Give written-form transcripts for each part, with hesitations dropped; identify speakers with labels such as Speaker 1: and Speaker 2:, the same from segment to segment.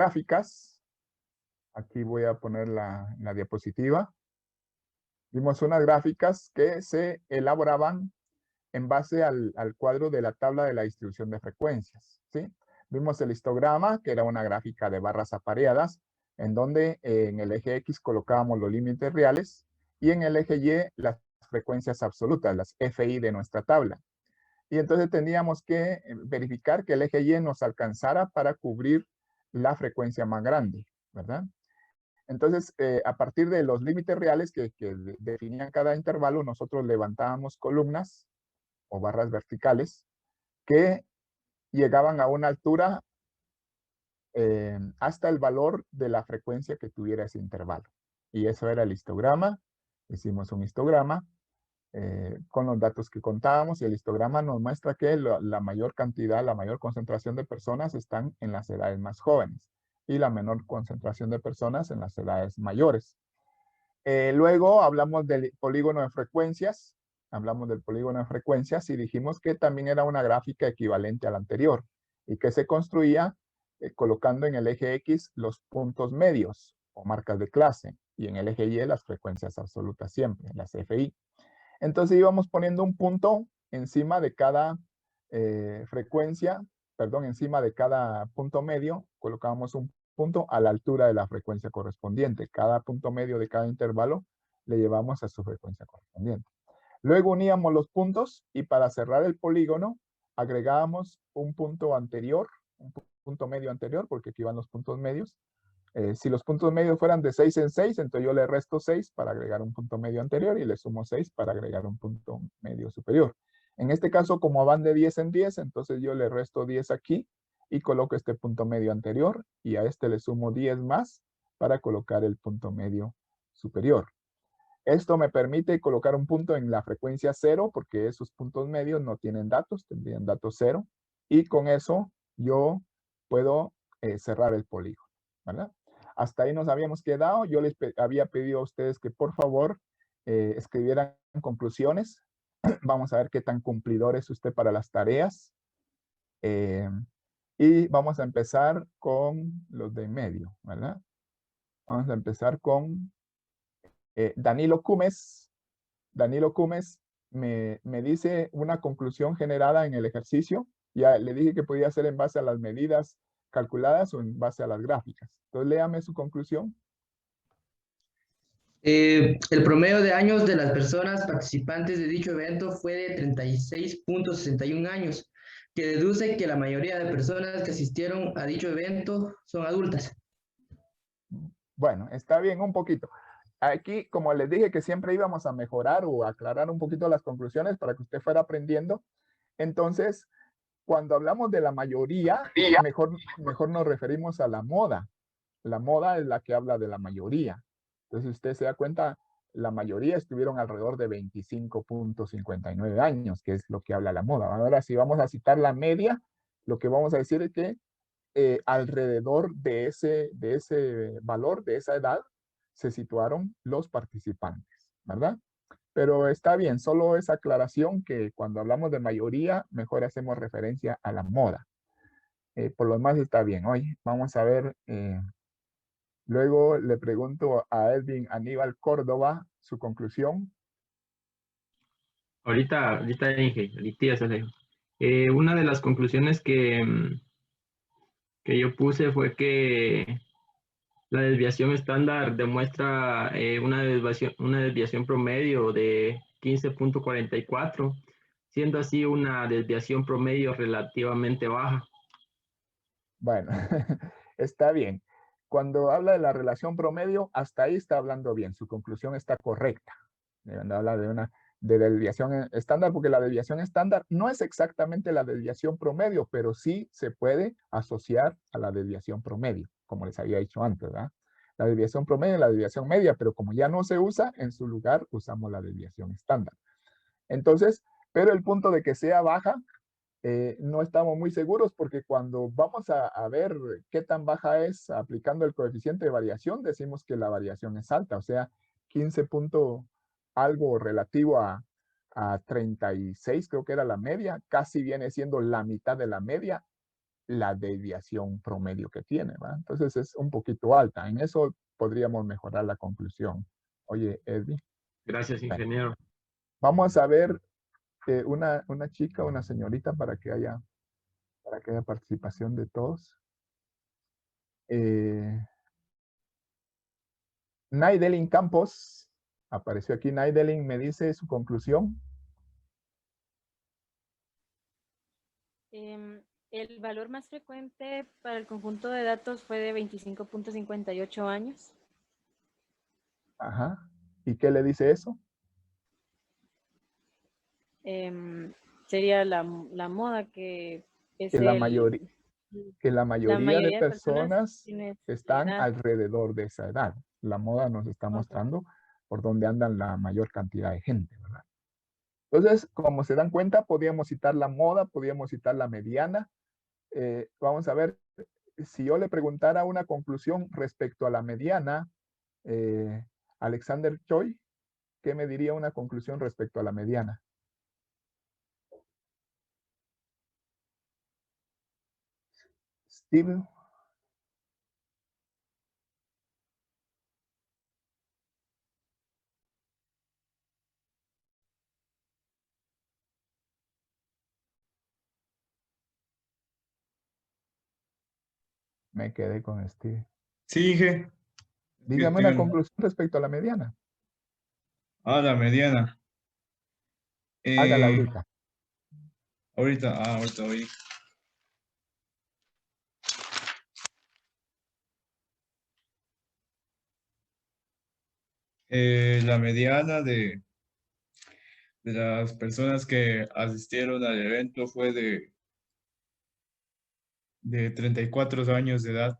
Speaker 1: gráficas. Aquí voy a poner la diapositiva. Vimos unas gráficas que se elaboraban en base al cuadro de la tabla de la distribución de frecuencias, ¿sí? Vimos el histograma, que era una gráfica de barras apareadas, en donde en el eje X colocábamos los límites reales y en el eje Y las frecuencias absolutas, las FI de nuestra tabla. Y entonces teníamos que verificar que el eje Y nos alcanzara para cubrir la frecuencia más grande, ¿verdad? Entonces, a partir de los límites reales que definían cada intervalo, nosotros levantábamos columnas o barras verticales que llegaban a una altura hasta el valor de la frecuencia que tuviera ese intervalo. Y eso era el histograma. Hicimos un histograma con los datos que contábamos y el histograma nos muestra que la mayor cantidad, la mayor concentración de personas están en las edades más jóvenes y la menor concentración de personas en las edades mayores. Luego hablamos del polígono de frecuencias. Hablamos del polígono de frecuencias y dijimos que también era una gráfica equivalente a la anterior y que se construía colocando en el eje X los puntos medios o marcas de clase y en el eje Y las frecuencias absolutas siempre, las FI. Entonces íbamos poniendo un punto encima de cada frecuencia, perdón, encima de cada punto medio, colocábamos un punto a la altura de la frecuencia correspondiente. Cada punto medio de cada intervalo le llevamos a su frecuencia correspondiente. Luego uníamos los puntos y para cerrar el polígono agregábamos un punto anterior, un punto medio anterior, porque aquí van los puntos medios. Si los puntos medios fueran de 6 en 6, entonces yo le resto 6 para agregar un punto medio anterior y le sumo 6 para agregar un punto medio superior. En este caso, como van de 10 en 10, entonces yo le resto 10 aquí y coloco este punto medio anterior y a este le sumo 10 más para colocar el punto medio superior. Esto me permite colocar un punto en la frecuencia 0 porque esos puntos medios no tienen datos, tendrían datos 0 y con eso yo puedo cerrar el polígono, ¿verdad? Hasta ahí nos habíamos quedado. Yo les había pedido a ustedes que por favor escribieran conclusiones. Vamos a ver qué tan cumplidor es usted para las tareas. Y vamos a empezar con los de en medio, ¿verdad? Vamos a empezar con Danilo Cumes. Danilo Cumes me dice una conclusión generada en el ejercicio. Ya le dije que podía ser en base a las medidas calculadas o en base a las gráficas. Entonces, léame su conclusión.
Speaker 2: El promedio de años de las personas participantes de dicho evento fue de 36.61 años, que deduce que la mayoría de personas que asistieron a dicho evento son adultas.
Speaker 1: Bueno, está bien un poquito. Aquí, como les dije que siempre íbamos a mejorar o aclarar un poquito las conclusiones para que usted fuera aprendiendo. Entonces, cuando hablamos de la mayoría, mejor nos referimos a la moda. La moda es la que habla de la mayoría. Entonces, usted se da cuenta, la mayoría estuvieron alrededor de 25.59 años, que es lo que habla la moda. Ahora, si vamos a citar la media, lo que vamos a decir es que alrededor de ese valor, de esa edad, se situaron los participantes, ¿verdad? Pero está bien, solo esa aclaración que cuando hablamos de mayoría, mejor hacemos referencia a la moda. Por lo demás está bien. Hoy vamos a ver, luego le pregunto a Edwin Aníbal Córdoba su conclusión.
Speaker 3: Ahorita dije, ahorita se le dijo. Una de las conclusiones que yo puse fue que la desviación estándar demuestra una desviación promedio de 15.44, siendo así una desviación promedio relativamente baja.
Speaker 1: Bueno, está bien. Cuando habla de la relación promedio, hasta ahí está hablando bien. Su conclusión está correcta. Cuando habla de desviación estándar, porque la desviación estándar no es exactamente la desviación promedio, pero sí se puede asociar a la desviación promedio, como les había dicho antes, ¿verdad? La desviación promedio y la desviación media, pero como ya no se usa, en su lugar usamos la desviación estándar. Entonces, pero el punto de que sea baja, no estamos muy seguros porque cuando vamos a ver qué tan baja es aplicando el coeficiente de variación, decimos que la variación es alta, o sea, 15 punto algo relativo a 36, creo que era la media, casi viene siendo la mitad de la media, la desviación promedio que tiene, ¿va? Entonces es un poquito alta. En eso podríamos mejorar la conclusión. Oye, Edwin.
Speaker 3: Gracias, ingeniero.
Speaker 1: Vamos a ver una chica, una señorita para que haya participación de todos. Naidelin Campos, apareció aquí. Naidelin me dice su conclusión.
Speaker 4: El valor más frecuente para el conjunto de datos fue de 25.58 años.
Speaker 1: Ajá. ¿Y qué le dice eso?
Speaker 4: Sería la moda que es
Speaker 1: Que la mayoría de personas están alrededor de esa edad. La moda nos está mostrando por dónde andan la mayor cantidad de gente, ¿verdad? Entonces, como se dan cuenta, podíamos citar la moda, podíamos citar la mediana. Vamos a ver, si yo le preguntara una conclusión respecto a la mediana, Alexander Choi, ¿qué me diría una conclusión respecto a la mediana? Steve. Me quedé con Steve.
Speaker 5: Sí, Inge.
Speaker 1: Dígame una conclusión respecto a la mediana.
Speaker 5: La mediana.
Speaker 1: Hágala ahorita.
Speaker 5: Ahorita voy. La mediana de las personas que asistieron al evento fue de 34 años de edad.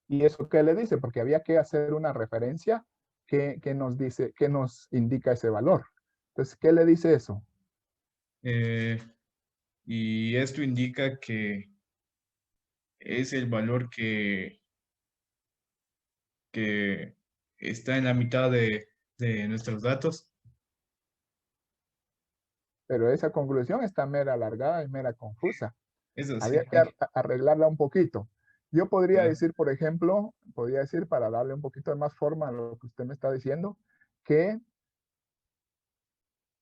Speaker 1: ¿Y eso qué le dice? Porque había que hacer una referencia que nos dice, que nos indica ese valor. Entonces, ¿qué le dice eso?
Speaker 5: Y esto indica que es el valor que está en la mitad de nuestros datos.
Speaker 1: Pero esa conclusión está mera alargada y mera confusa.
Speaker 5: Eso sí.
Speaker 1: Había que arreglarla un poquito. Yo podría decir, por ejemplo, para darle un poquito de más forma a lo que usted me está diciendo, que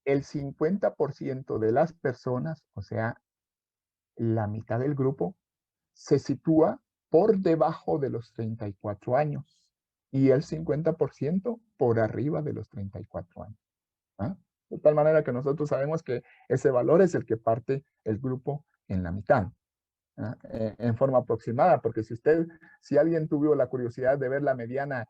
Speaker 1: el 50% de las personas, o sea, la mitad del grupo, se sitúa por debajo de los 34 años y el 50% por arriba de los 34 años. ¿Ah? De tal manera que nosotros sabemos que ese valor es el que parte el grupo en la mitad. En forma aproximada, porque si alguien tuvo la curiosidad de ver la mediana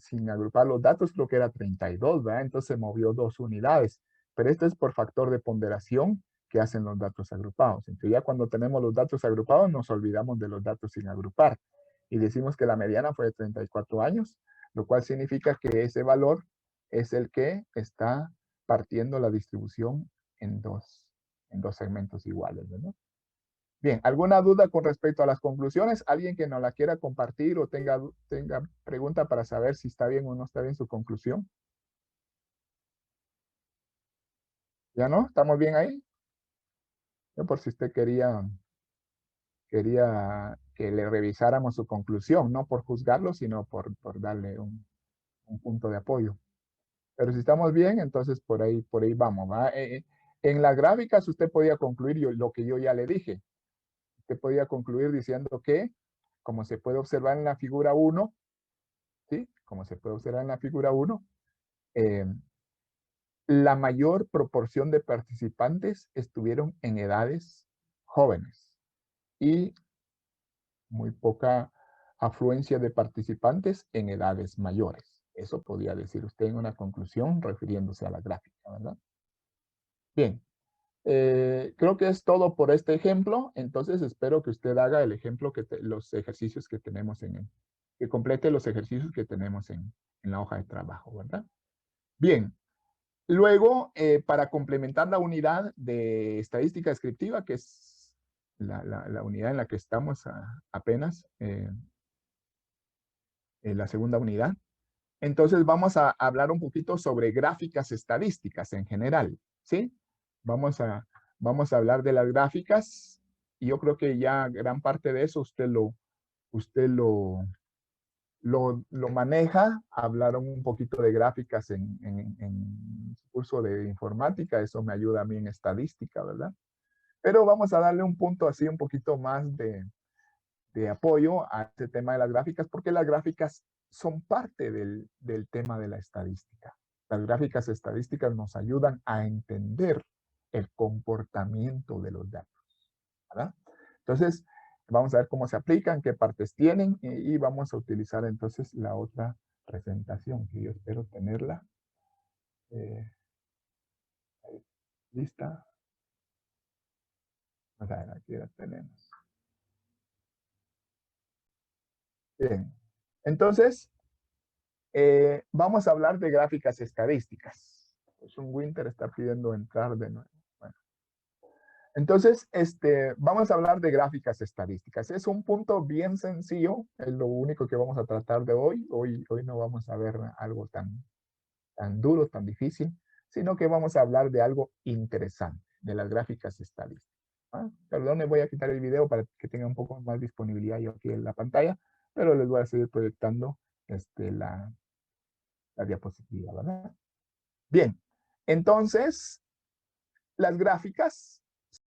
Speaker 1: sin agrupar los datos, creo que era 32, ¿verdad? Entonces se movió 2 unidades, pero esto es por factor de ponderación que hacen los datos agrupados. Entonces ya cuando tenemos los datos agrupados nos olvidamos de los datos sin agrupar y decimos que la mediana fue de 34 años, lo cual significa que ese valor es el que está partiendo la distribución en dos segmentos iguales, ¿verdad? Bien, ¿alguna duda con respecto a las conclusiones? ¿Alguien que nos la quiera compartir o tenga pregunta para saber si está bien o no está bien su conclusión? ¿Ya no? ¿Estamos bien ahí? Yo por si usted quería que le revisáramos su conclusión, no por juzgarlo, sino por darle un punto de apoyo. Pero si estamos bien, entonces por ahí vamos, ¿va? En las gráficas usted podía concluir lo que yo ya le dije. Usted podía concluir diciendo que, como se puede observar en la figura 1, ¿sí? Como se puede observar en la figura 1, la mayor proporción de participantes estuvieron en edades jóvenes y muy poca afluencia de participantes en edades mayores. Eso podía decir usted en una conclusión refiriéndose a la gráfica, ¿verdad? Bien. Creo que es todo por este ejemplo, entonces espero que usted haga el ejemplo, los ejercicios que tenemos que complete los ejercicios que tenemos en la hoja de trabajo, ¿verdad? Bien, luego para complementar la unidad de estadística descriptiva, que es la unidad en la que estamos apenas, en la segunda unidad, entonces vamos a hablar un poquito sobre gráficas estadísticas en general, ¿sí? Vamos a hablar de las gráficas y yo creo que ya gran parte de eso usted lo maneja. Hablaron un poquito de gráficas en su curso de informática, eso me ayuda a mí en estadística, ¿verdad? Pero vamos a darle un punto así un poquito más de apoyo a este tema de las gráficas, porque las gráficas son parte del tema de la estadística. Las gráficas estadísticas nos ayudan a entender el comportamiento de los datos, ¿verdad? Entonces, vamos a ver cómo se aplican, qué partes tienen, y vamos a utilizar entonces la otra presentación, que yo espero tenerla lista. Vamos a ver, aquí la tenemos. Bien, entonces, vamos a hablar de gráficas estadísticas. Pues un Winter está pidiendo entrar de nuevo. Bueno. Entonces, vamos a hablar de gráficas estadísticas. Es un punto bien sencillo, es lo único que vamos a tratar de hoy. Hoy no vamos a ver algo tan duro, tan difícil, sino que vamos a hablar de algo interesante, de las gráficas estadísticas. Perdón, les voy a quitar el video para que tenga un poco más disponibilidad yo aquí en la pantalla, pero les voy a seguir proyectando la diapositiva, ¿verdad? Bien, entonces, las gráficas